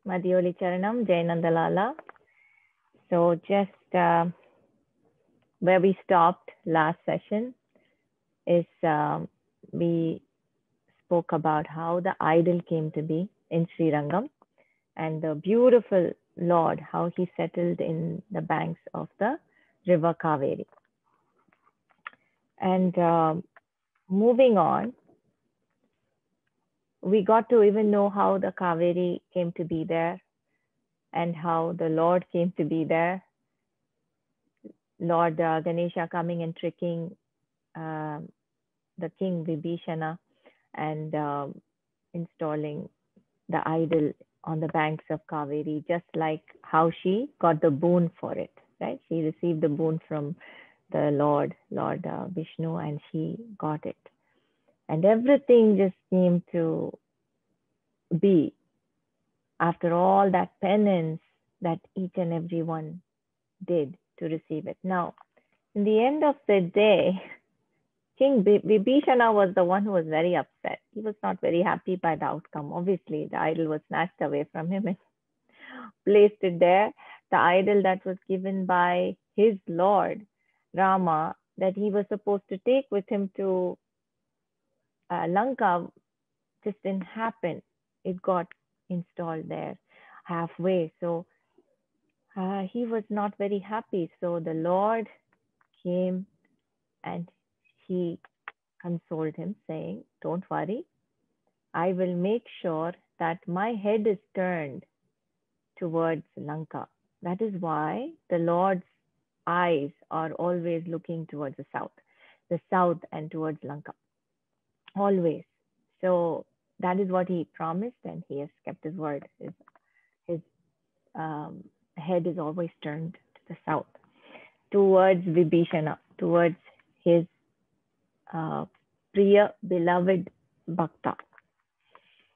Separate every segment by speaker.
Speaker 1: Madhyoli Charanam, Jayanandalala. So just where we stopped last session is we spoke about how the idol came to be in Srirangam and the beautiful Lord, how he settled in the banks of the river Kaveri. And moving on, we got to even know how the Kaveri came to be there and how the Lord came to be there. Lord Ganesha coming and tricking the king Vibhishana and installing the idol on the banks of Kaveri, just like how she got the boon for it, right? She received the boon from the Lord Vishnu, and she got it. And everything just seemed to be after all that penance that each and every one did to receive it. Now, in the end of the day, King Vibhishana was the one who was very upset. He was not very happy by the outcome. Obviously, the idol was snatched away from him and placed it there. The idol that was given by his Lord, Rama, that he was supposed to take with him to Lanka, just didn't happen. It got installed there halfway. So he was not very happy. So the Lord came and he consoled him, saying, "Don't worry, I will make sure that my head is turned towards Lanka." That is why the Lord's eyes are always looking towards the south and towards Lanka, always. So that is what he promised, and he has kept his word. His head is always turned to the south, towards Vibhishana, towards his Priya, beloved Bhakta.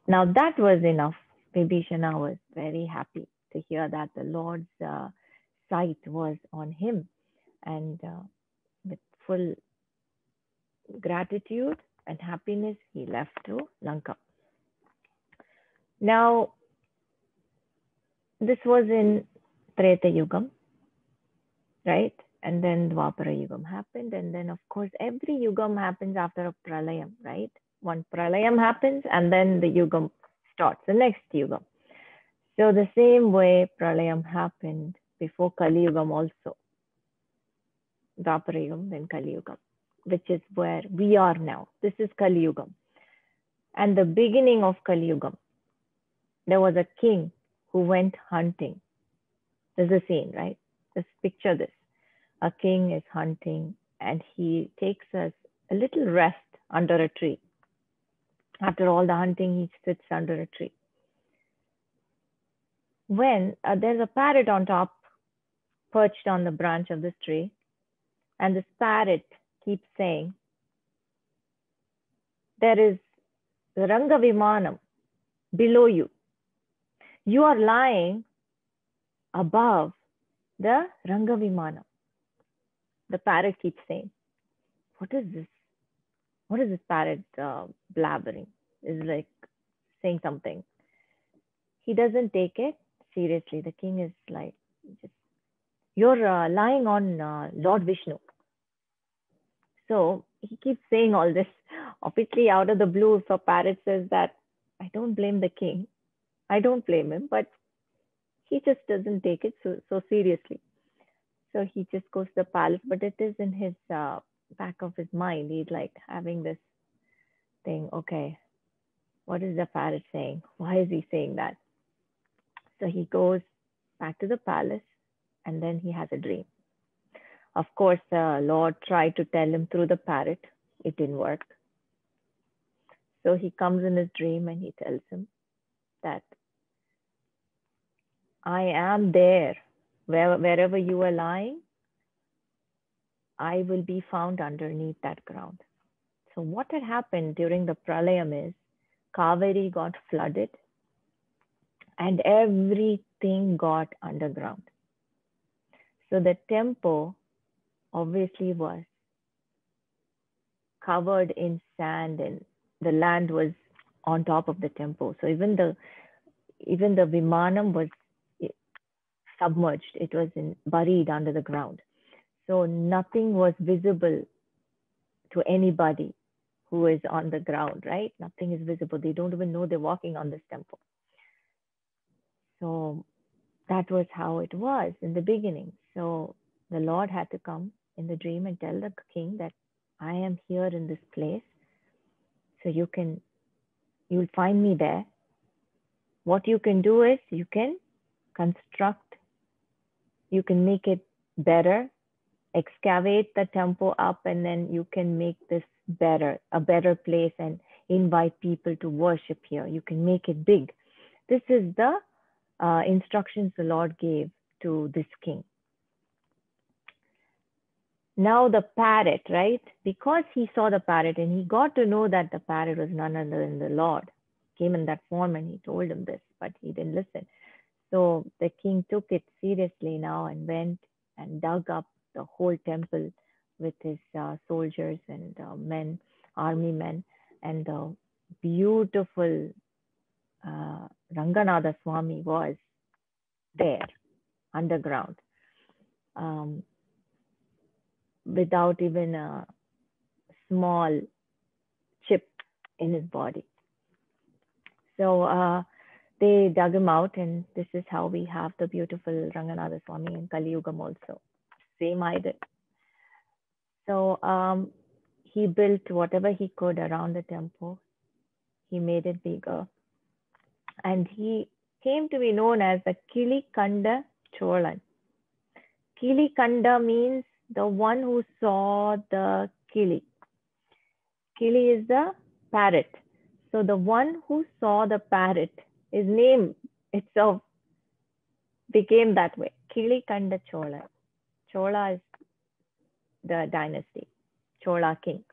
Speaker 1: Now that was enough. Vibhishana was very happy to hear that the Lord's sight was on him, and with full gratitude and happiness, he left to Lanka. Now, this was in Treta Yugam, right? And then Dwapara Yugam happened. And then, of course, every Yugam happens after a Pralayam, right? One Pralayam happens and then the Yugam starts, the next Yugam. So the same way Pralayam happened before Kali Yugam also. Dwapara Yugam, then Kali Yugam, which is where we are now. This is Kali Yugam. And the beginning of Kali Yugam, there was a king who went hunting. There's a scene, right? Just picture this. A king is hunting and he takes us a little rest under a tree. After all the hunting, he sits under a tree. When there's a parrot on top, perched on the branch of this tree, and this parrot keeps saying, "There is Rangavimanam below you. You are lying above the Rangavimanam." The parrot keeps saying, "What is this? What is this parrot blabbering?" Is like saying something. He doesn't take it seriously. The king is like, "You're lying on Lord Vishnu." So he keeps saying all this. Obviously, out of the blue, if a parrot says that, I don't blame the king. I don't blame him, but he just doesn't take it so seriously. So he just goes to the palace, but it is in his back of his mind. He's like having this thing, okay, what is the parrot saying? Why is he saying that? So he goes back to the palace and then he has a dream. Of course, the Lord tried to tell him through the parrot. It didn't work. So he comes in his dream and he tells him that I am there. Wherever you are lying, I will be found underneath that ground. So what had happened during the Pralayam is Kaveri got flooded and everything got underground. So the temple obviously was covered in sand and the land was on top of the temple. So even even the Vimanam was submerged. It was buried under the ground. So nothing was visible to anybody who is on the ground, right? Nothing is visible. They don't even know they're walking on this temple. So that was how it was in the beginning. So the Lord had to come in the dream and tell the king that I am here in this place. So you'll find me there. What you can do is you can construct, you can make it better, excavate the temple up, and then you can make this better, a better place, and invite people to worship here. You can make it big. This is the instructions the Lord gave to this king. Now the parrot, right? Because he saw the parrot and he got to know that the parrot was none other than the Lord. Came in that form and he told him this, but he didn't listen. So the king took it seriously now and went and dug up the whole temple with his soldiers and men, army men, and the beautiful Ranganathaswamy was there underground, without even a small chip in his body. So they dug him out, and this is how we have the beautiful Ranganathaswamy in Kali Yugam also. Same idol. So he built whatever he could around the temple. He made it bigger. And he came to be known as the Kilikanda Cholan. Kilikanda means the one who saw the Kili. Kili is the parrot. So the one who saw the parrot, his name itself became that way. Kilikanda Chola. Chola is the dynasty, Chola king.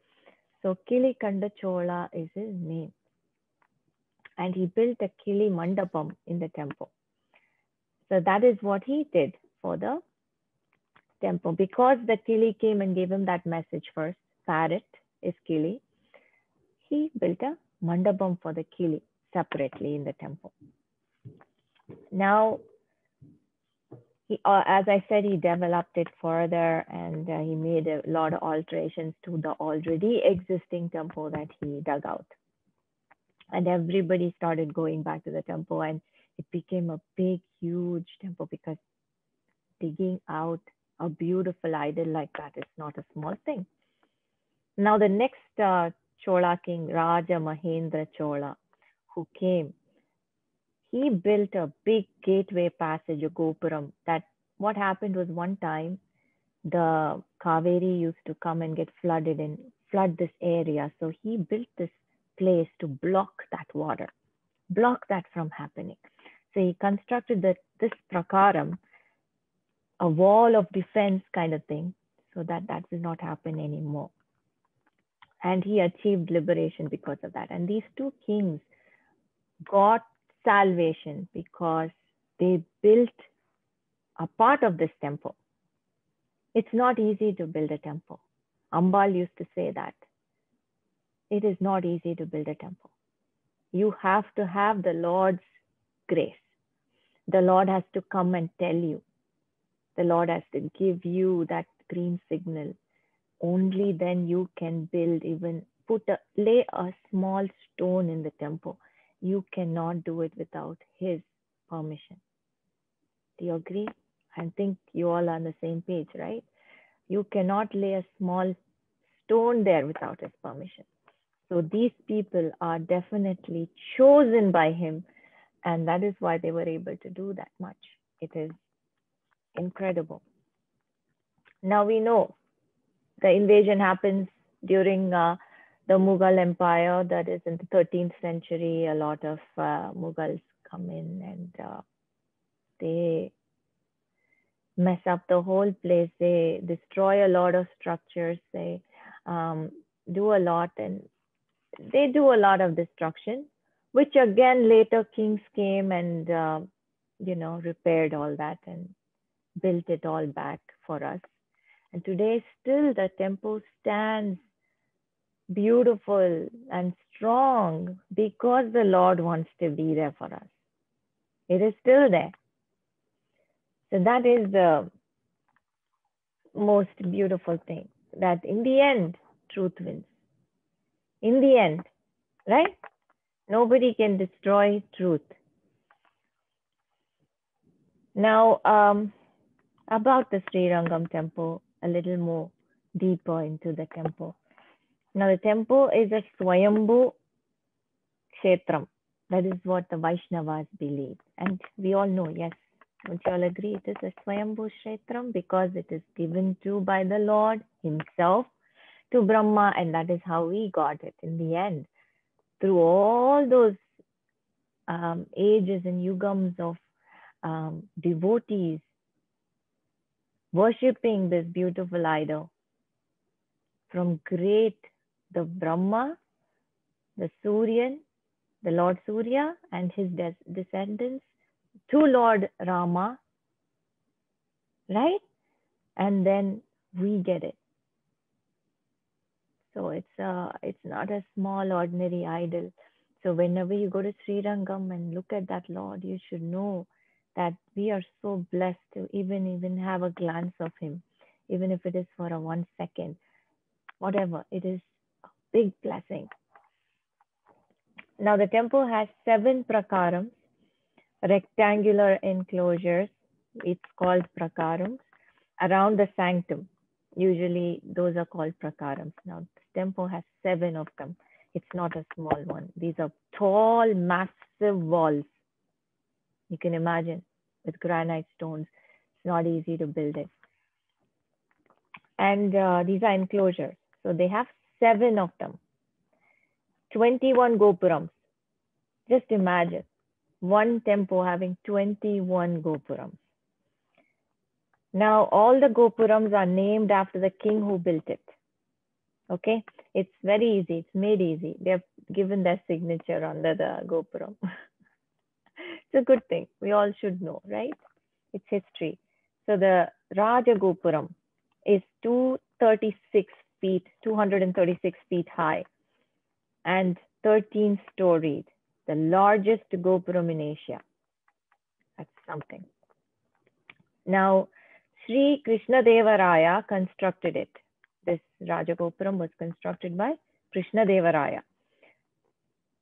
Speaker 1: So Kilikanda Chola is his name. And he built a Kili Mandapam in the temple. So that is what he did for the temple. Because the Kili came and gave him that message first, parrot is Kili, he built a Mandapam for the Kili separately in the temple. Now, as I said, he developed it further and he made a lot of alterations to the already existing temple that he dug out. And everybody started going back to the temple, and it became a big, huge temple, because digging out a beautiful idol like that is not a small thing. Now the next Chola king, Raja Mahendra Chola, who came, he built a big gateway passage, a Gopuram. That what happened was, one time the Kaveri used to come and get flooded and flood this area. So he built this place to block that water, block that from happening. So he constructed this prakaram, a wall of defense kind of thing, so that will not happen anymore. And he achieved liberation because of that. And these two kings got salvation because they built a part of this temple. It's not easy to build a temple. Ambal used to say that. It is not easy to build a temple. You have to have the Lord's grace. The Lord has to come and tell you. The Lord has to give you that green signal. Only then you can build, even lay a small stone in the temple. You cannot do it without his permission. Do you agree? I think you all are on the same page, right? You cannot lay a small stone there without his permission. So these people are definitely chosen by him, and that is why they were able to do that much. It is incredible. Now we know the invasion happens during the Mughal Empire, that is in the 13th century. A lot of Mughals come in and they mess up the whole place. They destroy a lot of structures. They do a lot, and they do a lot of destruction, which again later kings came and repaired all that and built it all back for us. And today still the temple stands beautiful and strong because the Lord wants to be there for us. It is still there. So that is the most beautiful thing, that in the end, truth wins. In the end, right? Nobody can destroy truth. Now, about the Srirangam temple, a little more deeper into the temple. Now, the temple is a Swayambhu Kshetram. That is what the Vaishnavas believe. And we all know, yes, don't you all agree? It is a Swayambhu Kshetram because it is given to by the Lord himself to Brahma, and that is how we got it in the end. Through all those ages and yugams of devotees worshipping this beautiful idol, from great the Brahma, the Suryan, the Lord Surya and his descendants, to Lord Rama, right? And then we get it. So it's not a small ordinary idol. So whenever you go to Srirangam and look at that Lord, you should know that we are so blessed to even have a glance of him, even if it is for a 1 second, whatever. It is a big blessing. Now the temple has 7 prakarams, rectangular enclosures. It's called prakarams around the sanctum. Usually those are called prakarams. Now this temple has 7 of them. It's not a small one. These are tall, massive walls. You can imagine, with granite stones. It's not easy to build it. And these are enclosures. So they have 7 of them. 21 Gopurams. Just imagine one temple having 21 Gopurams. Now, all the Gopurams are named after the king who built it. Okay, it's very easy. It's made easy. They have given their signature under the Gopuram. It's a good thing. We all should know, right? It's history. So the Raja Gopuram is 236 feet high and 13 storied. The largest Gopuram in Asia. That's something. Now, Sri Krishnadeva constructed it. This Rajagopuram was constructed by Krishnadeva.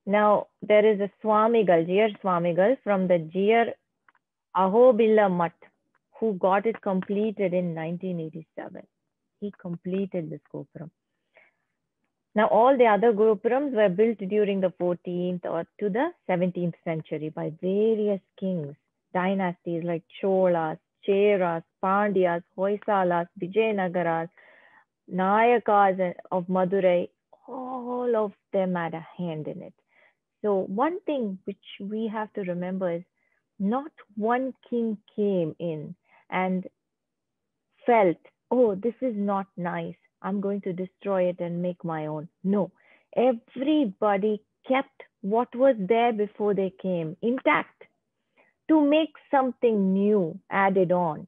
Speaker 1: Now, there is a Swamigal, Jiyar Swamigal from the Jiyar Ahobila Mutt, who got it completed in 1987. He completed this Gopuram. Now, all the other Gopurams were built during the 14th or to the 17th century by various kings, dynasties like Cholas, Cheras, Pandyas, Hoysalas, Vijayanagaras, Nayakas of Madurai. All of them had a hand in it. So one thing which we have to remember is not one king came in and felt, oh, this is not nice, I'm going to destroy it and make my own. No, everybody kept what was there before they came intact to make something new added on.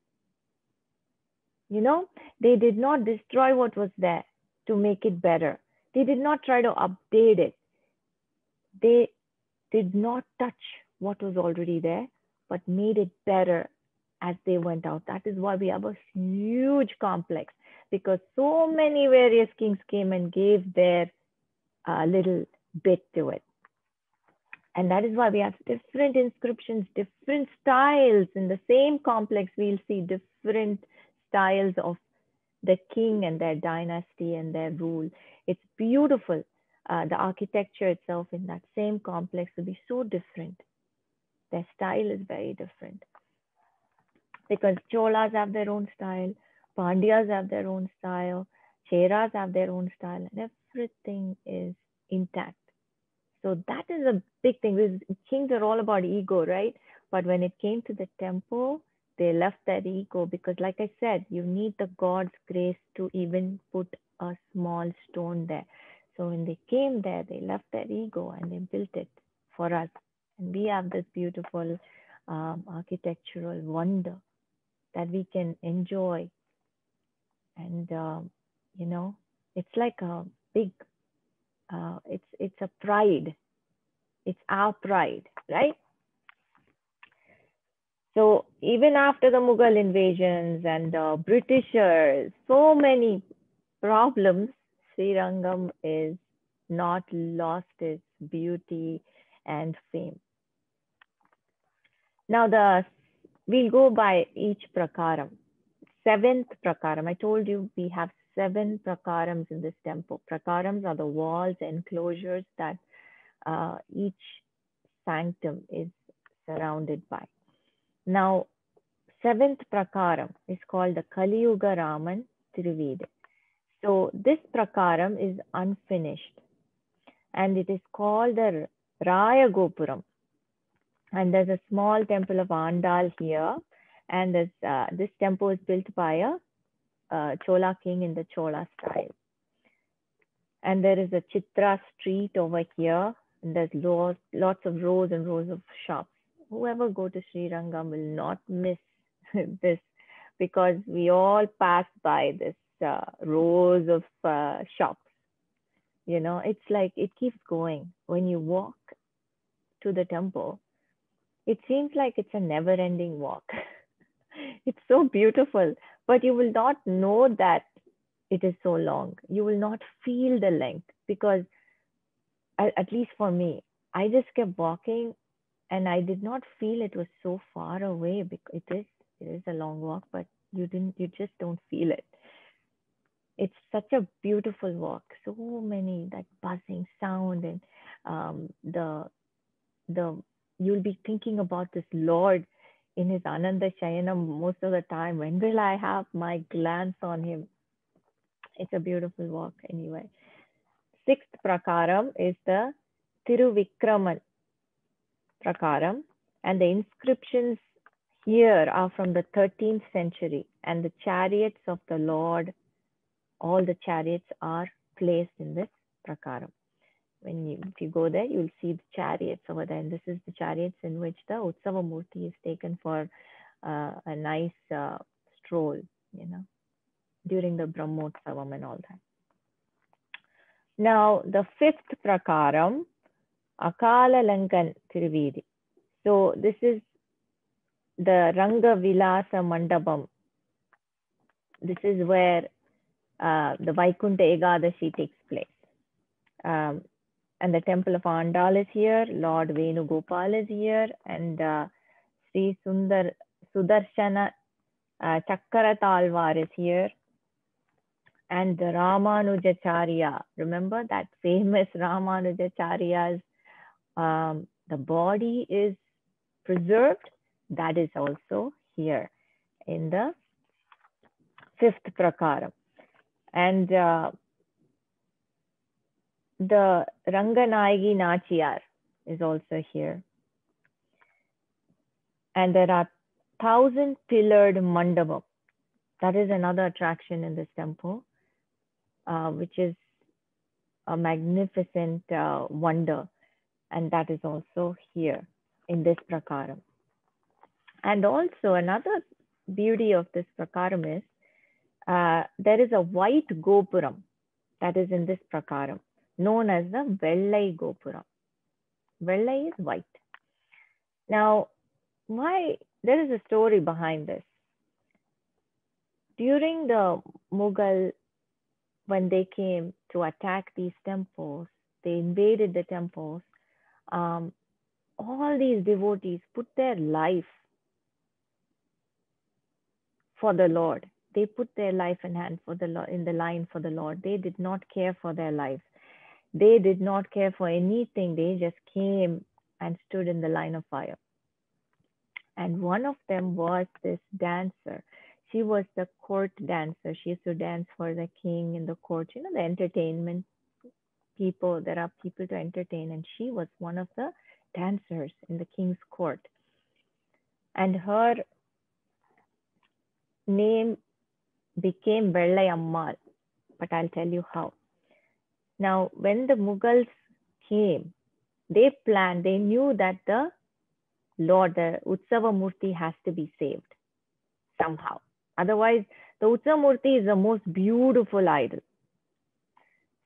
Speaker 1: You know, they did not destroy what was there to make it better. They did not try to update it. They did not touch what was already there, but made it better as they went out. That is why we have a huge complex, because so many various kings came and gave their little bit to it. And that is why we have different inscriptions, different styles. In the same complex, we'll see different styles of the king and their dynasty and their rule. It's beautiful. The architecture itself in that same complex will be so different. Their style is very different. Because Cholas have their own style, Pandyas have their own style, Cheras have their own style, and everything is intact. So that is a big thing. Because kings are all about ego, right? But when it came to the temple, they left that ego because, like I said, you need the God's grace to even put a small stone there. So when they came there, they left their ego and they built it for us. And we have this beautiful architectural wonder that we can enjoy. And, you know, it's like a big, it's a pride. It's our pride, right? So even after the Mughal invasions and the Britishers, so many problems, Srirangam is not lost its beauty and fame. Now we'll go by each prakaram. Seventh prakaram. I told you we have 7 prakarams in this temple. Prakarams are the walls, enclosures that each sanctum is surrounded by. Now, 7th prakaram is called the Kali Yuga Raman Tiruvide. So this prakaram is unfinished and it is called the Raya Gopuram. And there's a small temple of Andal here. And this temple is built by a Chola king in the Chola style. And there is a Chitra street over here. And there's lots of rows and rows of shops. Whoever go to Srirangam will not miss this because we all pass by this rows of shops. You know, it's like it keeps going. When you walk to the temple, it seems like it's a never-ending walk. It's so beautiful, but you will not know that it is so long. You will not feel the length because, at least for me, I just kept walking and I did not feel it was so far away because it is a long walk, but you just don't feel it. It's such a beautiful walk. So many that buzzing sound and you'll be thinking about this Lord in his Ananda Shayanam most of the time. When will I have my glance on him? It's a beautiful walk anyway. 6th prakaram is the Tiruvikraman prakaram, and the inscriptions here are from the 13th century, and the chariots of the Lord, all the chariots are placed in this prakaram. If you go there, you'll see the chariots over there, and this is the chariots in which the Utsava Murti is taken for a nice stroll, during the Brahmotsavam and all that. Now, the 5th prakaram, Akala Lankan Tiruvidi. So this is the Ranga Vilasa Mandapam. This is where the Vaikuntha Ekadashi takes place. And the temple of Andal is here, Lord Venugopal is here, and Sri Sudarshana Chakkaratalvar is here. And the Ramanujacharya, remember that famous Ramanujacharya's, the body is preserved. That is also here in the 5th prakaram. And the Ranganayagi Nachiyar is also here. And there are 1,000-pillared mandapam. That is another attraction in this temple, which is a magnificent wonder. And that is also here in this prakaram. And also another beauty of this prakaram is there is a white Gopuram that is in this prakaram, known as the Vellai Gopuram. Vellai is white. Now, there is a story behind this. During the Mughal, when they came to attack these temples, they invaded the temples. All these devotees put their life for the Lord. They put their life in hand for the Lord, in the line for the Lord. They did not care for their lives. They did not care for anything. They just came and stood in the line of fire. And one of them was this dancer. She was the court dancer. She used to dance for the king in the court, the entertainment people. There are people to entertain. And she was one of the dancers in the king's court. And her name became Vellai Ammal. But I'll tell you how. Now, when the Mughals came, they knew that the Lord, the Utsava Murti has to be saved somehow. Otherwise, the Utsava Murti is the most beautiful idol.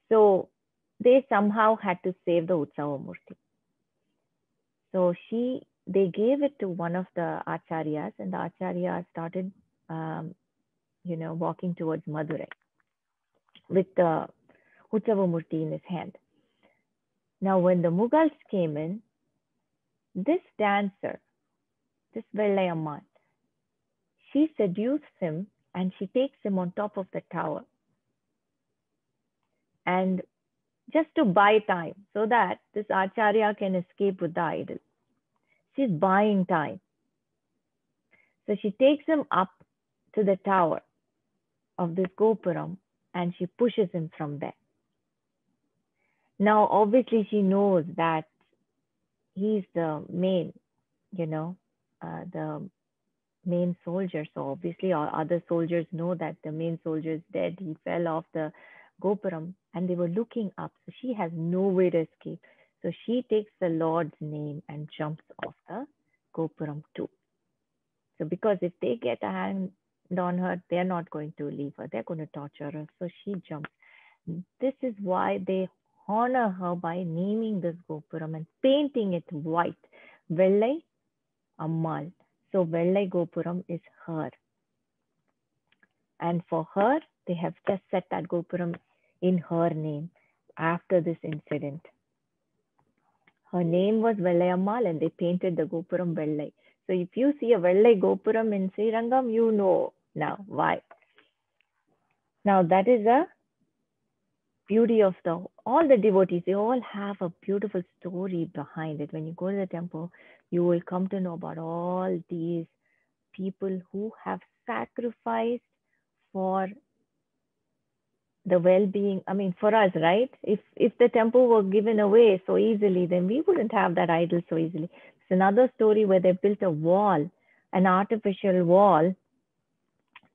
Speaker 1: So they somehow had to save the Utsava Murti. So she they gave it to one of the acharyas, and the acharya started, walking towards Madurai with the Uttavamurti in his hand. Now, when the Mughals came in, this dancer, this Vellayammal, she seduces him and she takes him on top of the tower. And just to buy time so that this Acharya can escape with the idol. She's buying time. So she takes him up to the tower of this Gopuram and she pushes him from there. Now, obviously, she knows that he's the main, the main soldier. So obviously, all other soldiers know that the main soldier is dead. He fell off the Gopuram and they were looking up. So she has no way to escape. So she takes the Lord's name and jumps off the Gopuram too. So because if they get a hand on her, they're not going to leave her. They're going to torture her. So she jumps. This is why they honor her by naming this Gopuram and painting it white. Vellai Ammal. So Vellai Gopuram is her. And for her, they have just set that Gopuram in her name after this incident. Her name was Vellayammal and they painted the Gopuram Vellai. So if you see a Vellai Gopuram in Srirangam, you know now why. Now that is a beauty of all the devotees. They all have a beautiful story behind it. When you go to the temple, you will come to know about all these people who have sacrificed for the well-being. I mean, for us, right? If the temple were given away so easily, then we wouldn't have that idol so easily. It's another story where they built a wall, an artificial wall,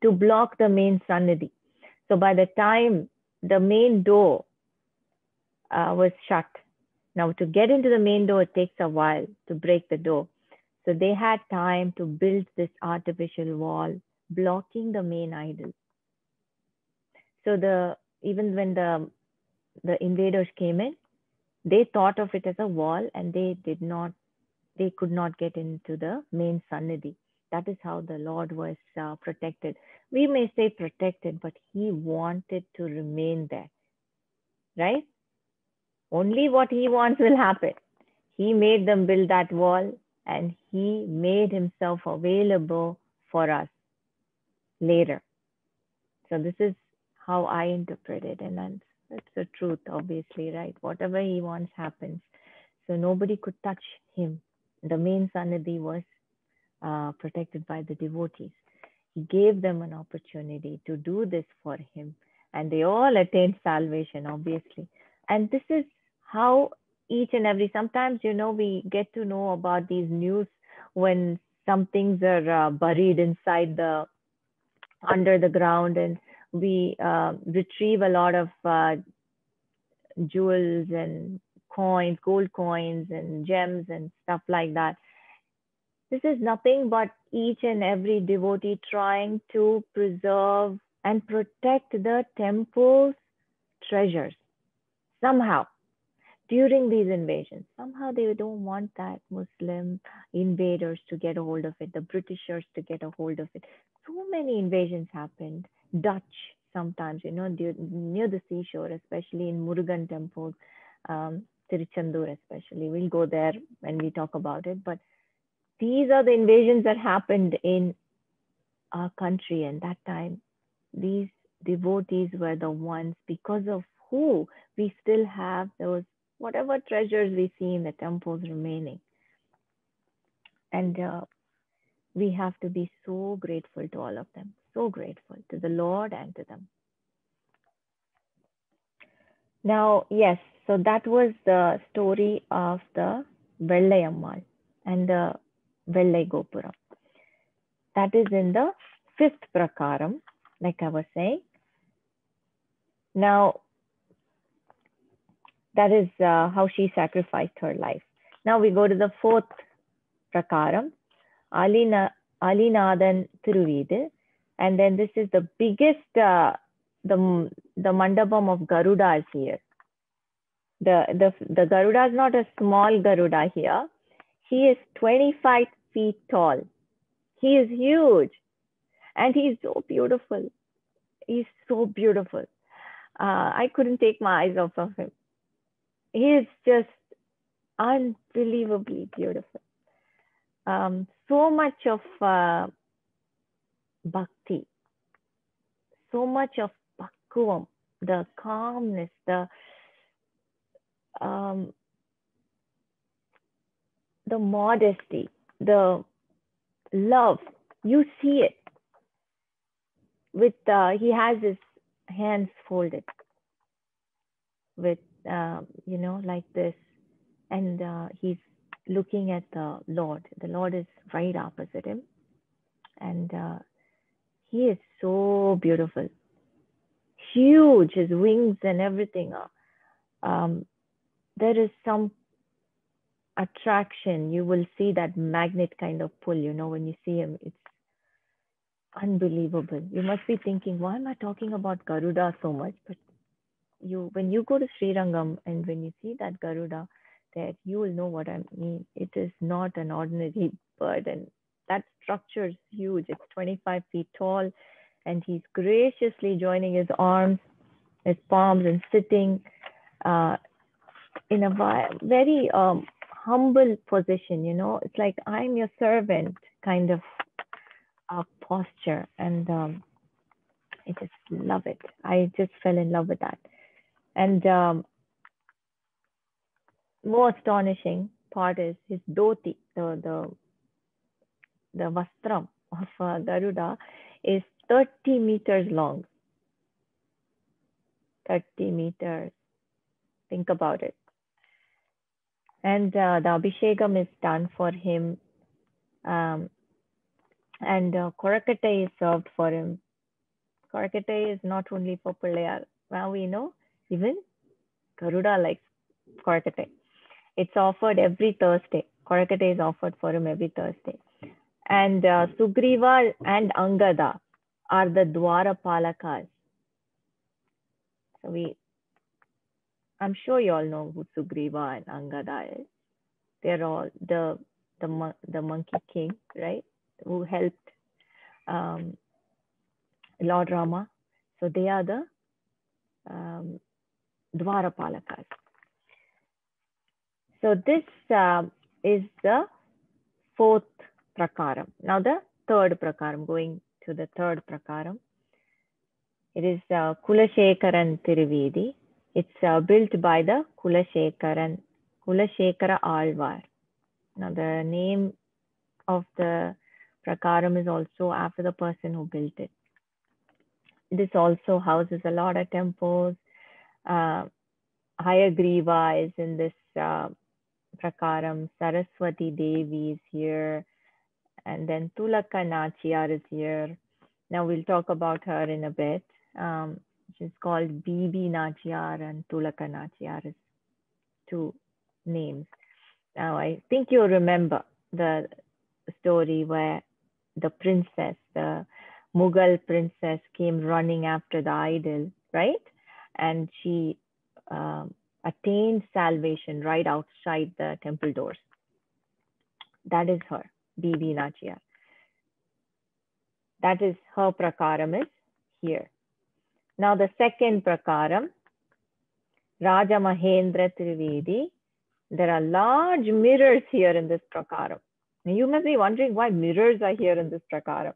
Speaker 1: to block the main Sannidhi. So by the time the main door was shut, now to get into the main door, it takes a while to break the door. So they had time to build this artificial wall blocking the main idol. So even when the invaders came in, they thought of it as a wall and they could not get into the main Sannidhi. That is how the Lord was protected. We may say protected, but he wanted to remain there, right? Only what he wants will happen. He made them build that wall and he made himself available for us later. So this is how I interpret it. And that's the truth, obviously, right? Whatever he wants happens. So nobody could touch him. The main Sannidhi was protected by the devotees. He gave them an opportunity to do this for him. And they all attained salvation, obviously. And this is how each and every, sometimes, we get to know about these news when some things are buried inside under the ground, and we retrieve a lot of jewels and coins, gold coins and gems and stuff like that. This is nothing but each and every devotee trying to preserve and protect the temple's treasures somehow during these invasions. Somehow they don't want that Muslim invaders to get a hold of it, the Britishers to get a hold of it. So many invasions happened. Dutch sometimes, near the seashore, especially in Murugan temples, Tiruchendur especially. We'll go there when we talk about it. But these are the invasions that happened in our country. And that time, these devotees were the ones, because of who we still have those, whatever treasures we see in the temples remaining. And we have to be so grateful to all of them, so grateful to the Lord and to them. Now, yes, so that was the story of the Vellayammal and the Vellai Gopuram. That is in the 5th Prakaram, like I was saying. Now, that is how she sacrificed her life. Now we go to the 4th Prakaram, Alinathan Thiruvidu. And then this is the biggest, the Mandapam of Garuda is here. The Garuda is not a small Garuda here. He is 25 feet tall. He is huge and he's so beautiful. He's so beautiful. I couldn't take my eyes off of him. He is just unbelievably beautiful. So much of bhakti, so much of bhakkuvam, the calmness, um, the modesty, the love. You see it with he has his hands folded with like this, and he's looking at the Lord. The Lord is right opposite him, and he is so beautiful, huge. His wings and everything are. There is some attraction. You will see that magnet kind of pull. When you see him, it's unbelievable. You must be thinking, why am I talking about Garuda so much? But when you go to Srirangam and when you see that Garuda there, you will know what I mean. It is not an ordinary bird, and that structure is huge. It's 25 feet tall, and he's graciously joining his arms, his palms, and sitting in a very humble position. It's like, I'm your servant kind of posture, and I just love it. I just fell in love with that. And more astonishing part is his dhoti, the vastram of Garuda is 30 meters long. 30 meters. Think about it. And the Abhishekam is done for him. And Korakate is served for him. Korakate is not only for Pillayar. Now we know even Garuda likes Korakate. It's offered every Thursday. Korakate is offered for him every Thursday. And Sugriva and Angada are the Dwara Palakas. So I'm sure you all know who Sugriva and Angada is. They're all the monkey king, right? Who helped Lord Rama. So they are the Dwara Palakas. So this is the fourth prakaram. Now the third prakaram, going to the third prakaram. It is Kulashekaran Tiruvedi. It's built by the Kulashekara Alvar. Now the name of the prakaram is also after the person who built it. This also houses a lot of temples. Hayagriva is in this prakaram. Saraswati Devi is here. And then Tulaka Nachiyar is here. Now we'll talk about her in a bit. She's called Bibi Nachiyar and Tulaka Nachiyar is two names. Now I think you remember the story where the princess, the Mughal princess, came running after the idol, right? And she attained salvation right outside the temple doors. That is her, Bibi Nachiyar. That is her prakaram is here. Now the second prakaram, Raja Mahendra Trivedi. There are large mirrors here in this prakaram. Now you must be wondering why mirrors are here in this prakaram.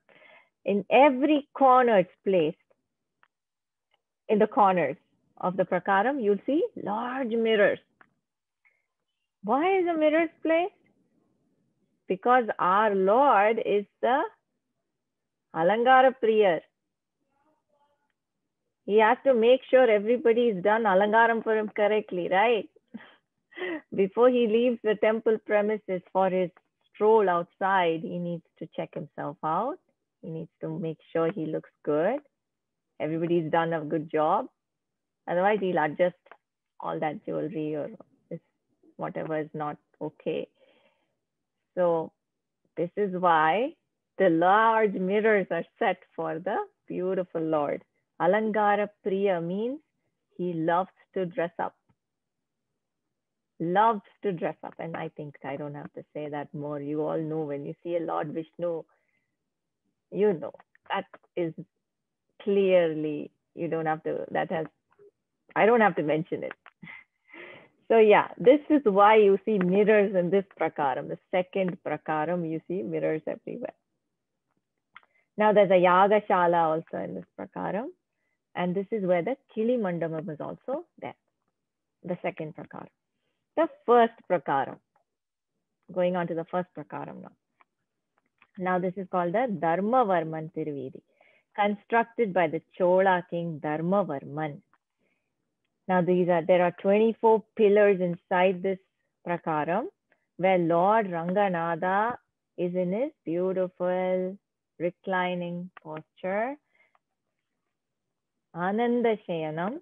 Speaker 1: In every corner it's placed. In the corners of the prakaram, you'll see large mirrors. Why is the mirrors placed? Because our Lord is the Alangara Priyar. He has to make sure everybody's done Alangaram for him correctly, right? Before he leaves the temple premises for his stroll outside, he needs to check himself out. He needs to make sure he looks good. Everybody's done a good job. Otherwise, he'll adjust all that jewelry or whatever is not okay. So this is why the large mirrors are set for the beautiful Lord. Alangara Priya means he loves to dress up. loves to dress up. And I think I don't have to say that more. You all know when you see a Lord Vishnu, you know, that is clearly, you don't have to, that has, I don't have to mention it. So yeah, this is why you see mirrors in this prakaram. The second prakaram, you see mirrors everywhere. Now there's a Yagashala also in this prakaram. And this is where the Kili Mandapam is also there. The second prakaram. The first prakaram. Going on to the first prakaram now. Now this is called the Dharmavarman Tiruvidi, constructed by the Chola king Dharmavarman. Now there are 24 pillars inside this prakaram where Lord Ranganatha is in his beautiful reclining posture. Ananda Shayanam,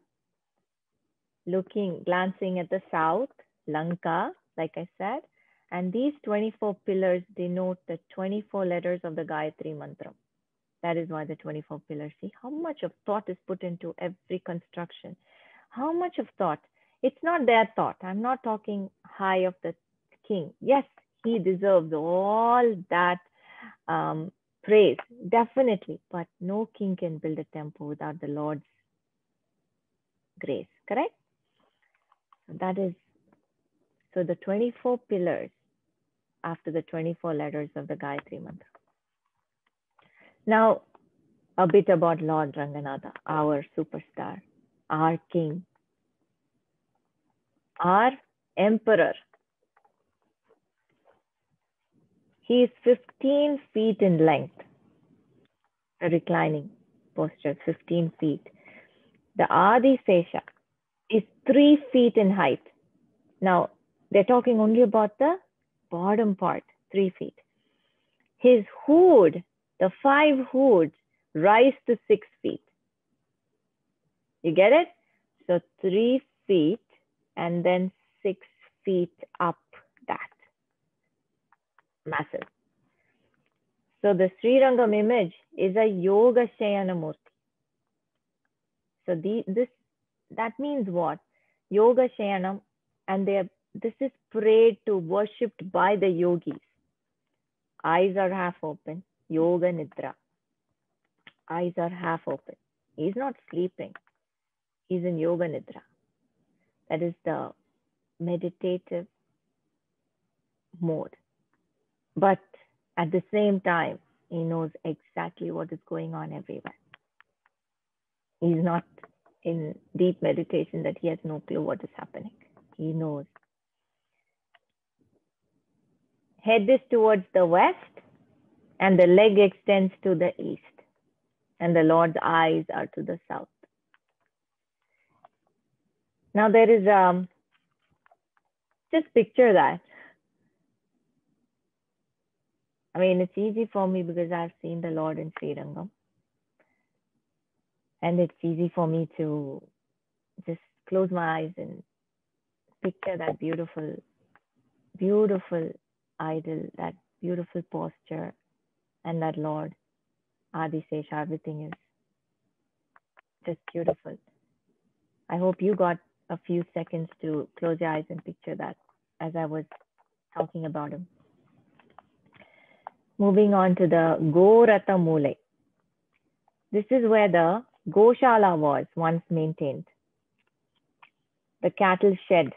Speaker 1: glancing at the south, Lanka, like I said. And these 24 pillars denote the 24 letters of the Gayatri Mantra. That is why the 24 pillars. See how much of thought is put into every construction. How much of thought. It's not their thought. I'm not talking high of the king. Yes, he deserves all that praise, definitely. But no king can build a temple without the Lord's grace, correct? That is, so the 24 pillars after the 24 letters of the Gayatri Mantra. Now, a bit about Lord Ranganatha, our superstar, our king, our emperor. He is 15 feet in length, a reclining posture, 15 feet. The Adi Sesha is 3 feet in height. Now, they're talking only about the bottom part, 3 feet. His hood, the 5 hoods, rise to 6 feet. You get it? So 3 feet and then 6 feet up that. Massive. So the Srirangam image is a Yoga Shayana Murti. So that means what? Yoga Shayanam, and this is prayed to, worshipped by the yogis. Eyes are half open, Yoga Nidra. Eyes are half open. He's not sleeping. He's in Yoga Nidra. That is the meditative mode. But at the same time, he knows exactly what is going on everywhere. He's not in deep meditation that he has no clue what is happening. He knows. Head is towards the west and the leg extends to the east. And the Lord's eyes are to the south. Now there is, just picture that. I mean, it's easy for me because I've seen the Lord in Srirangam. And it's easy for me to just close my eyes and picture that beautiful, beautiful idol, that beautiful posture, and that Lord, Adisesha, everything is just beautiful. I hope you got a few seconds to close your eyes and picture that as I was talking about him. Moving on to the Gorata Mule. This is where the Goshala was once maintained. The cattle shed,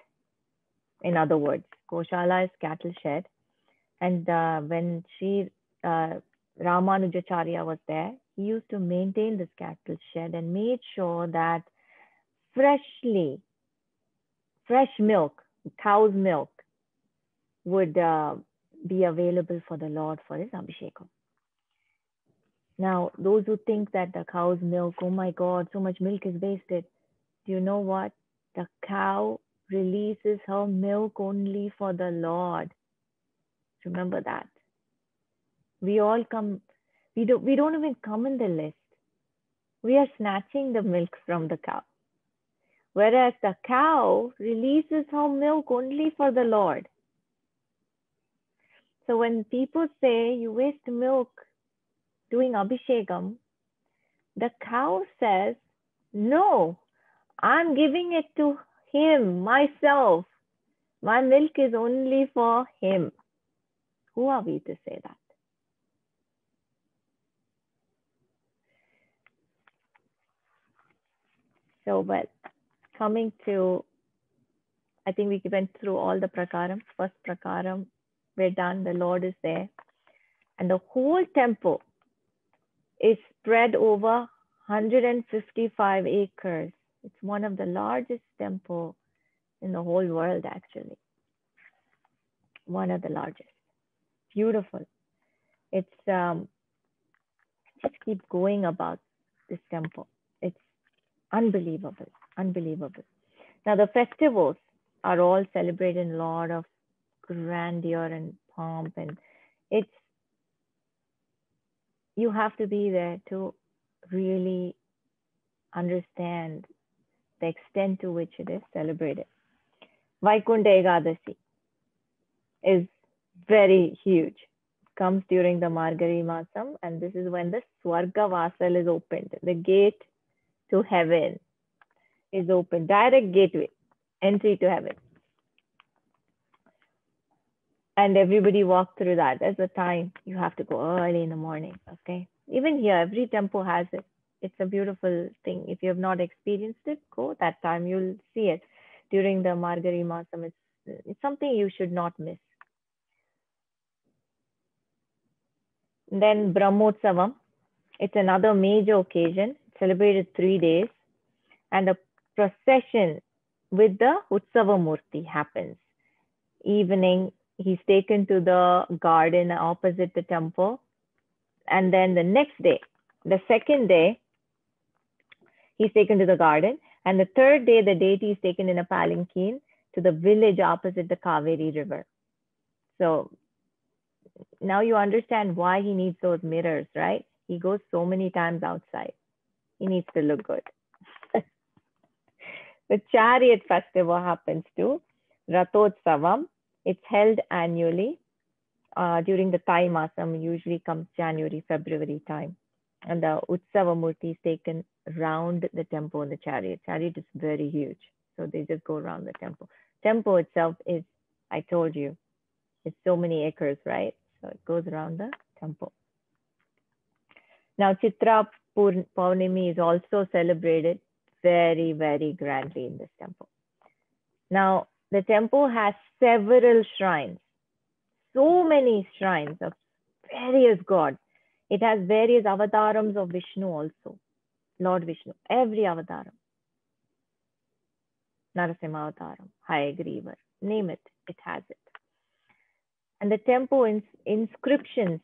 Speaker 1: in other words. Goshala is cattle shed. And when Ramanujacharya was there, he used to maintain this cattle shed and made sure that fresh milk, cow's milk, would be available for the Lord for his Abhishekam. Now, those who think that the cow's milk, oh my God, so much milk is wasted. Do you know what? The cow releases her milk only for the Lord. Remember that. We all come, we don't even come in the list. We are snatching the milk from the cow. Whereas the cow releases her milk only for the Lord. So when people say you waste milk doing Abhishekam, the cow says, no, I'm giving it to him, myself, My milk is only for him. Who are we to say that? So, well, coming to, I think we went through all the prakarams. First prakaram, we're done. The Lord is there. And the whole temple is spread over 155 acres. It's one of the largest temples in the whole world, actually. One of the largest. Beautiful. It's just keep going about this temple. It's unbelievable, unbelievable. Now the festivals are all celebrated in a lot of grandeur and pomp, and it's, you have to be there to really understand the extent to which it is celebrated. Vaikunta Ekadasi is very huge. It comes during the Margari Masam, and this is when the Swarga Vasal is opened. The gate to heaven is open, direct gateway, entry to heaven. And everybody walks through that. There's a time you have to go early in the morning, okay? Even here, every temple has it. It's a beautiful thing. If you have not experienced it, go that time. You'll see it during the Margari Masam. It's something you should not miss. Then Brahmotsavam. It's another major occasion, celebrated 3 days. And a procession with the Utsava Murti happens. Evening, he's taken to the garden opposite the temple. And then the next day, the second day, he's taken to the garden. And the third day, the deity is taken in a palanquin to the village opposite the Kaveri River. So now you understand why he needs those mirrors, right? He goes so many times outside. He needs to look good. The chariot festival happens too. Rathotsavam. It's held annually during the Thai Masam, usually comes January, February time. And the Utsava Murti is taken around the temple in the chariot. Chariot is very huge. So they just go around the temple. Temple itself is, I told you, it's so many acres, right? So it goes around the temple. Now, Chitra Purnami is also celebrated very, very grandly in this temple. Now, the temple has several shrines, so many shrines of various gods. It has various avatarams of Vishnu also, Lord Vishnu, every avataram. Narasimha avataram, Hayagriva, name it, it has it. And the temple inscriptions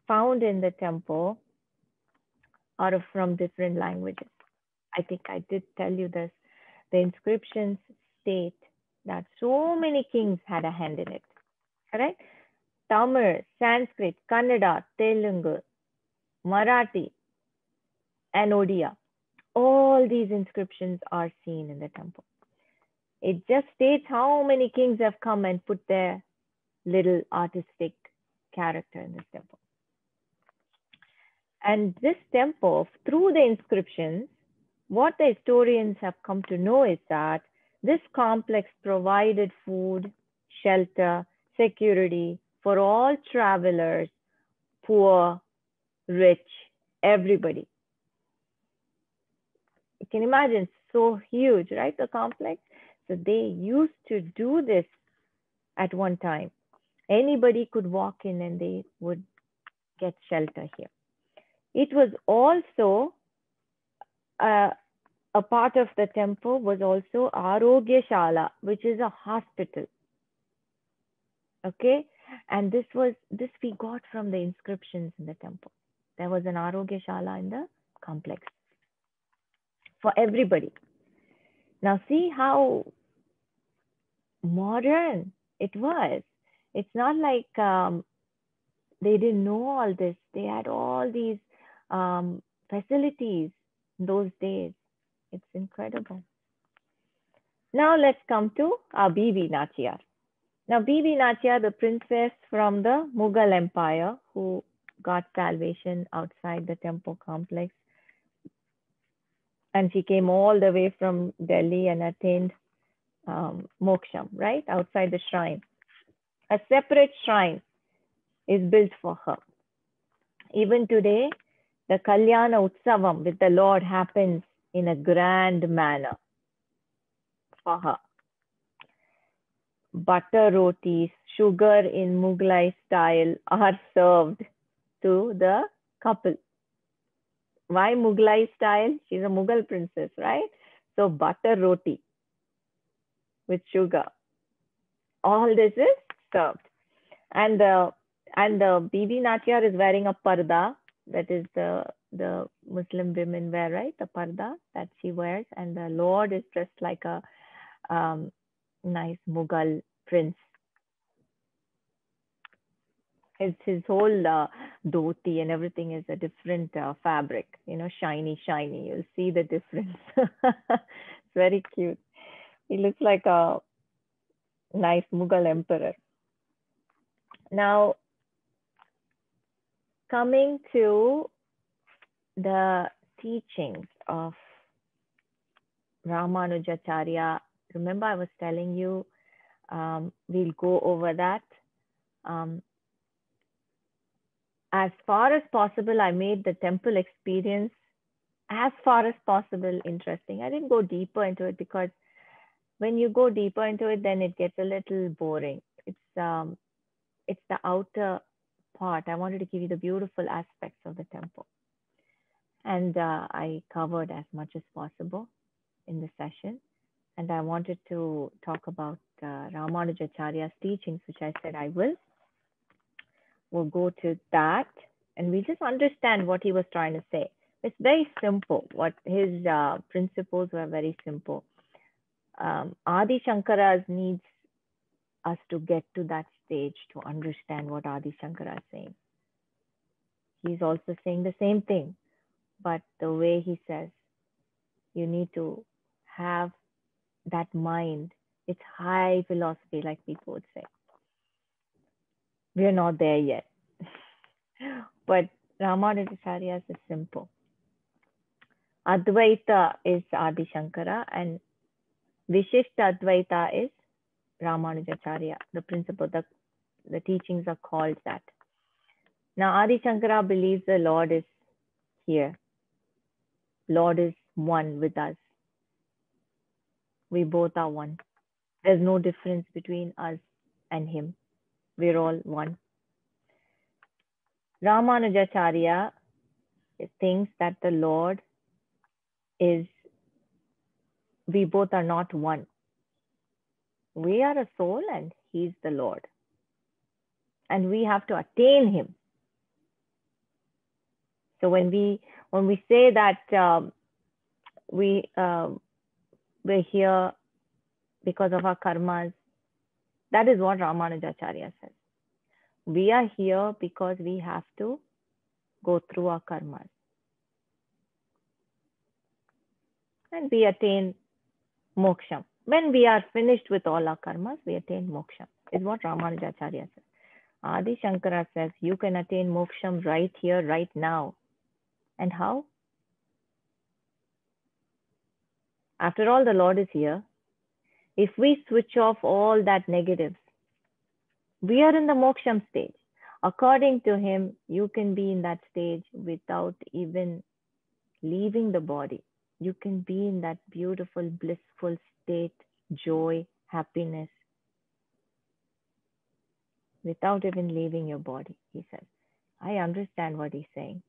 Speaker 1: found in the temple are from different languages. I think I did tell you this. The inscriptions state that so many kings had a hand in it, correct? Tamil, Sanskrit, Kannada, Telugu, Marathi, and Odia. All these inscriptions are seen in the temple. It just states how many kings have come and put their little artistic character in this temple. And this temple, through the inscriptions, what the historians have come to know is that this complex provided food, shelter, security for all travelers, poor, rich, everybody. You can imagine, so huge, right, the complex? So they used to do this at one time. Anybody could walk in and they would get shelter here. It was also a part of the temple was also Arogya Shala, which is a hospital. Okay, and this we got from the inscriptions in the temple. There was an Arogya Shala in the complex for everybody. Now see how modern it was. It's not like they didn't know all this. They had all these facilities in those days. It's incredible. Now let's come to our Bibi Nachiyar. Now Bibi Nachiyar, the princess from the Mughal Empire who got salvation outside the temple complex. And she came all the way from Delhi and attained moksham, right? Outside the shrine. A separate shrine is built for her. Even today, the Kalyana Utsavam with the Lord happens in a grand manner for her. Butter rotis, sugar in Mughlai style, are served to the couple. Why Mughlai style? She's a Mughal princess, right? So butter roti with sugar. All this is served. And the Bibi Natiyar is wearing a parda. That is the Muslim women wear, right? The parda that she wears. And the Lord is dressed like a nice Mughal prince. His whole dhoti and everything is a different fabric, shiny. You'll see the difference. It's very cute. He looks like a nice Mughal emperor. Now, coming to the teachings of Ramanujacharya, remember I was telling you we'll go over that. As far as possible, I made the temple experience as far as possible interesting. I didn't go deeper into it because when you go deeper into it, then it gets a little boring. It's the outer part. I wanted to give you the beautiful aspects of the temple. And I covered as much as possible in the session. And I wanted to talk about Ramanujacharya's teachings, which I said I will. We'll go to that and we just understand what he was trying to say. It's very simple. What his principles were very simple. Adi Shankara needs us to get to that stage to understand what Adi Shankara is saying. He's also saying the same thing, but the way he says, you need to have that mind. It's high philosophy, like people would say. We're not there yet. But Ramanujacharya's is simple. Advaita is Adi Shankara and Vishishta Advaita is Ramanujacharya. The principle, the teachings are called that. Now Adi Shankara believes the Lord is here. Lord is one with us. We both are one. There's no difference between us and him. We're all one. Ramanujacharya thinks that the Lord is, we both are not one. We are a soul and he's the Lord. And we have to attain him. So when we say that we're here because of our karmas, that is what Ramanujacharya says. We are here because we have to go through our karmas. And we attain moksha. When we are finished with all our karmas, we attain moksha, is what Ramanujacharya says. Adi Shankara says you can attain moksha right here, right now. And how? After all, the Lord is here. If we switch off all that negatives, we are in the moksham stage. According to him, you can be in that stage without even leaving the body. You can be in that beautiful, blissful state, joy, happiness, without even leaving your body, he says. I understand what he's saying.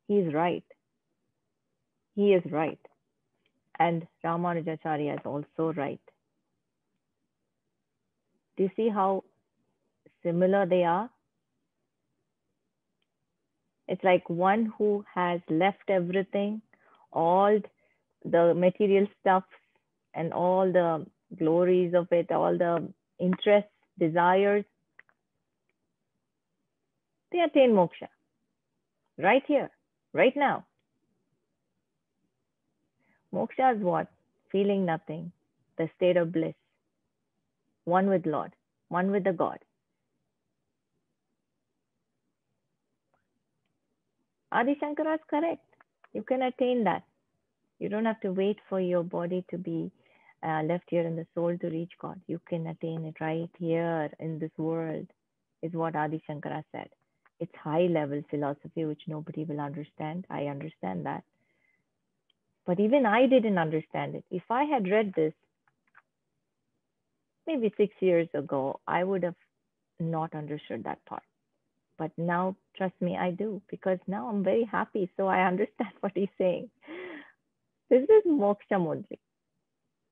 Speaker 1: He's right. He is right. And Ramanujacharya is also right. Do you see how similar they are? It's like one who has left everything, all the material stuff and all the glories of it, all the interests, desires. They attain moksha right here, right now. Moksha is what? Feeling nothing, the state of bliss, one with Lord, one with the God. Adi Shankara is correct. You can attain that. You don't have to wait for your body to be left here in the soul to reach God. You can attain it right here in this world, is what Adi Shankara said. It's high level philosophy, which nobody will understand. I understand that. But even I didn't understand it. If I had read this maybe 6 years ago, I would have not understood that part. But now, trust me, I do, because now I'm very happy. So I understand what he's saying. This is moksham only.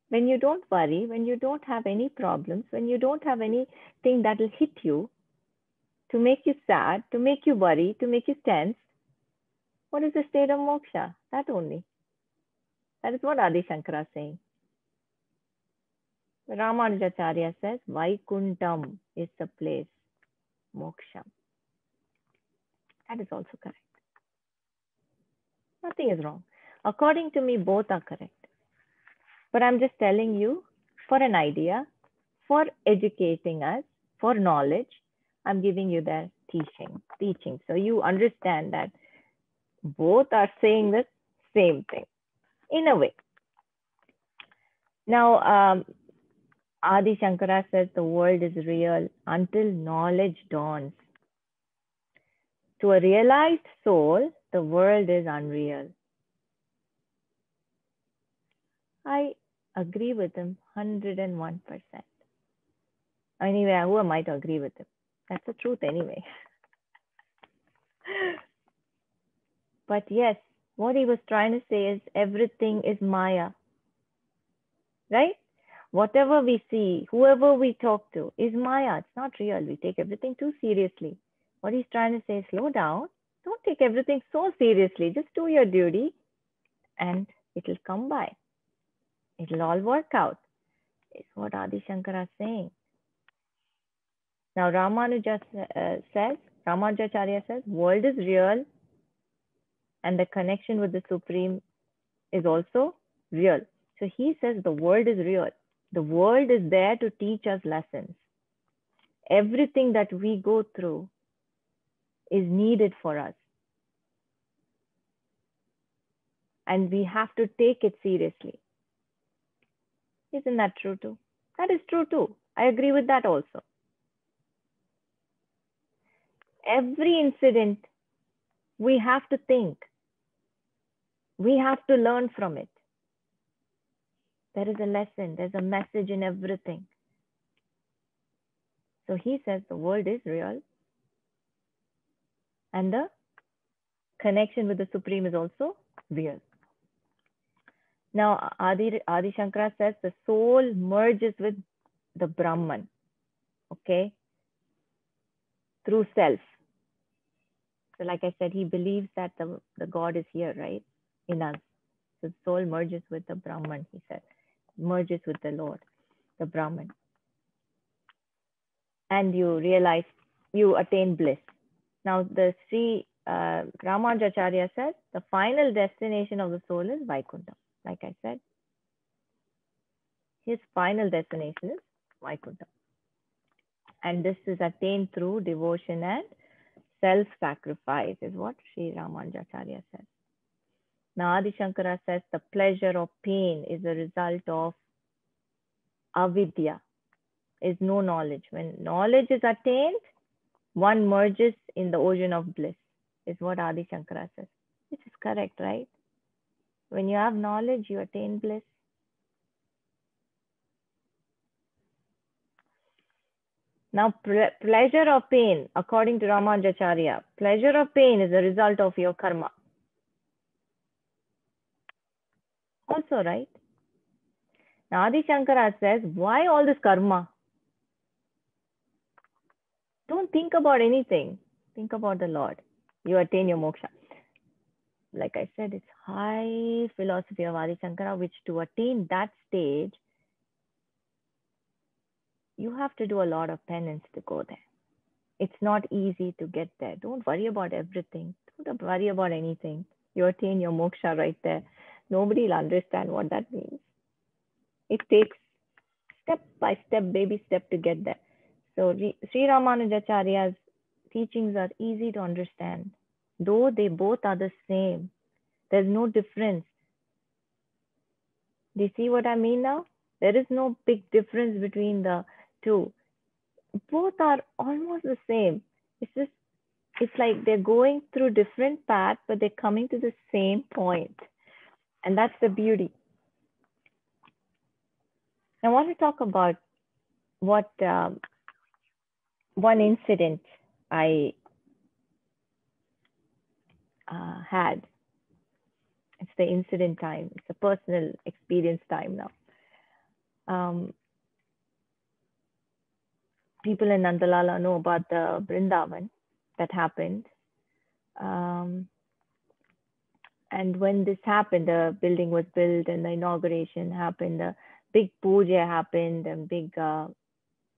Speaker 1: When you don't worry, when you don't have any problems, when you don't have anything that will hit you to make you sad, to make you worry, to make you tense, what is the state of moksha? That only. That is what Adi Shankara is saying. Ramanujacharya says, Vaikuntham is the place, moksha. That is also correct. Nothing is wrong. According to me, both are correct. But I'm just telling you for an idea, for educating us, for knowledge, I'm giving you their teaching. So you understand that both are saying the same thing in a way. Now, Adi Shankara says the world is real until knowledge dawns. To a realized soul, the world is unreal. I agree with him 101%. Anyway, who am I to agree with him? That's the truth anyway. But yes, what he was trying to say is everything is Maya. Right? Whatever we see, whoever we talk to is Maya. It's not real. We take everything too seriously. What he's trying to say is slow down. Don't take everything so seriously. Just do your duty and it'll come by. It'll all work out. Is what Adi Shankara is saying. Now Ramanujacharya says, world is real and the connection with the Supreme is also real. So he says the world is real. The world is there to teach us lessons. Everything that we go through is needed for us. And we have to take it seriously. Isn't that true too? That is true too. I agree with that also. Every incident, we have to think. We have to learn from it. There is a lesson, there's a message in everything. So he says the world is real. And the connection with the Supreme is also real. Now, Adi Shankara says the soul merges with the Brahman, okay, through self. So like I said, he believes that the God is here, right, in us. So the soul merges with the Brahman, he said, merges with the Lord, the Brahman. And you realize, you attain bliss. Now, the Sri Ramanujacharya says the final destination of the soul is Vaikuntham. Like I said, his final destination is Vaikuntham. And this is attained through devotion and self-sacrifice, is what Sri Ramanujacharya says. Now, Adi Shankara says the pleasure or pain is a result of avidya, is no knowledge. When knowledge is attained, one merges in the ocean of bliss, is what Adi Shankara says. This is correct, right? When you have knowledge, you attain bliss. Now, pleasure or pain, according to Ramanujacharya, pleasure or pain is a result of your karma. Also, right? Now, Adi Shankara says, why all this karma? Don't think about anything. Think about the Lord. You attain your moksha. Like I said, it's high philosophy of Adi Shankara, which to attain that stage, you have to do a lot of penance to go there. It's not easy to get there. Don't worry about everything. Don't worry about anything. You attain your moksha right there. Nobody will understand what that means. It takes step by step, baby step to get there. So Sri Ramanujacharya's teachings are easy to understand. Though they both are the same, there's no difference. Do you see what I mean now? There is no big difference between the two. Both are almost the same. It's just, it's like they're going through different paths, but they're coming to the same point. And that's the beauty. I want to talk about what one incident I had. It's the incident time. It's a personal experience time now. People in Nandalala know about the Vrindavan that happened. And when this happened, the building was built and the inauguration happened, the big puja happened and big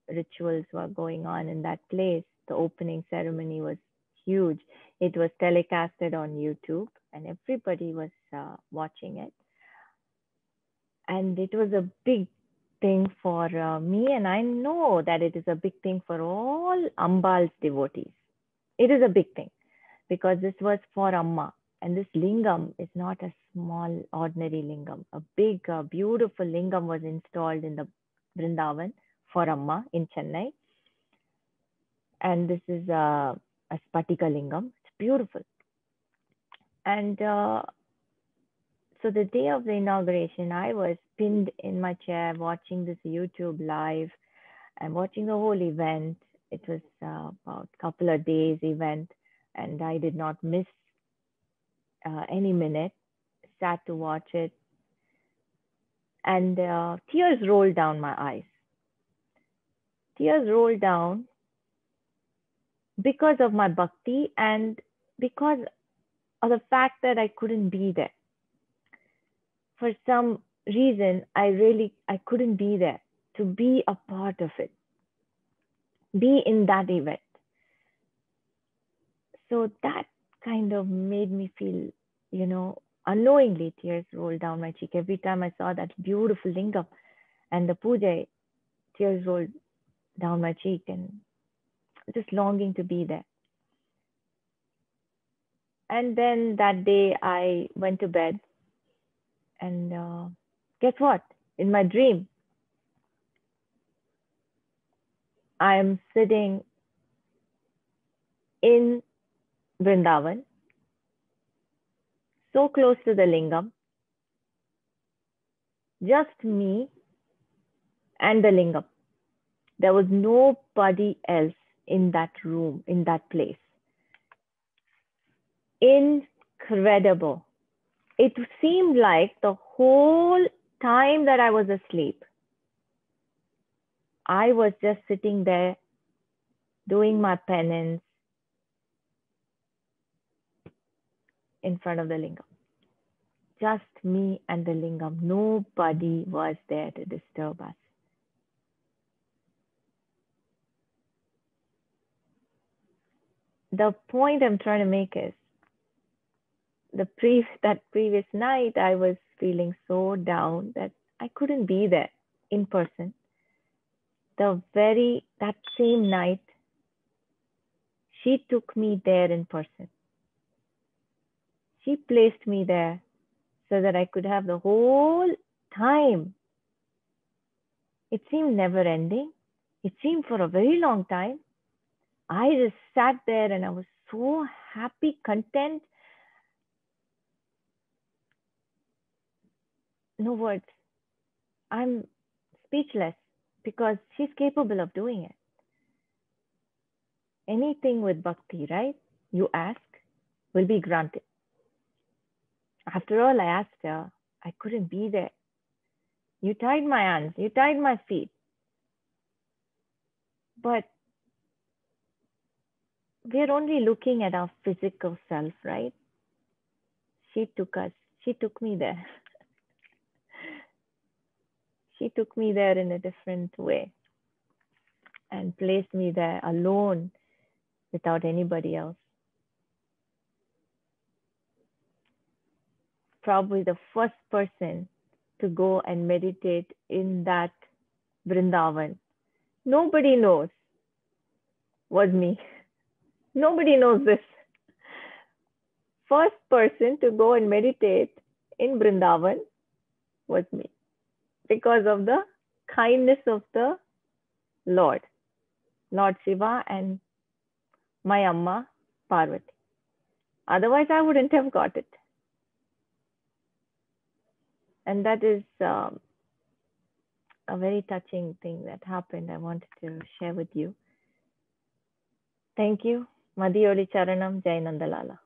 Speaker 1: rituals were going on in that place. The opening ceremony was huge. It was telecasted on YouTube and everybody was watching it. And it was a big thing for me, and I know that it is a big thing for all Ambal's devotees. It is a big thing because this was for Amma, and this lingam is not a small ordinary lingam. A big beautiful lingam was installed in the Vrindavan for Amma in Chennai, and this is a Spatika lingam. It's beautiful. And so the day of the inauguration, I was pinned in my chair watching this YouTube live and watching the whole event. It was about a couple of days event, and I did not miss any minute. Sat to watch it, and tears rolled down my eyes. Tears rolled down because of my bhakti and because of the fact that I couldn't be there. For some reason, I couldn't be there to be a part of it, be in that event. So that kind of made me feel, unknowingly tears rolled down my cheek. Every time I saw that beautiful lingam and the puja, tears rolled down my cheek and just longing to be there. And then that day I went to bed and guess what? In my dream, I am sitting in Vrindavan, so close to the lingam, just me and the lingam. There was nobody else in that room, in that place. Incredible. It seemed like the whole time that I was asleep, I was just sitting there doing my penance in front of the lingam. Just me and the lingam. Nobody was there to disturb us. The point I'm trying to make is that previous night, I was feeling so down that I couldn't be there in person. That same night, she took me there in person. She placed me there so that I could have the whole time. It seemed never ending. It seemed for a very long time. I just sat there and I was so happy, content. No words. I'm speechless because she's capable of doing it. Anything with bhakti, right? You ask, will be granted. After all, I asked her, I couldn't be there. You tied my hands, you tied my feet. But we're only looking at our physical self, right? She took me there. She took me there in a different way and placed me there alone without anybody else. Probably the first person to go and meditate in that Vrindavan. Nobody knows was me. Nobody knows this. First person to go and meditate in Vrindavan was me. because of the kindness of the Lord, Lord Shiva and my Amma Parvati. Otherwise, I wouldn't have got it. And that is a very touching thing that happened. I wanted to share with you. Thank you. Madhiyoli Charanam, Jai Nandalala.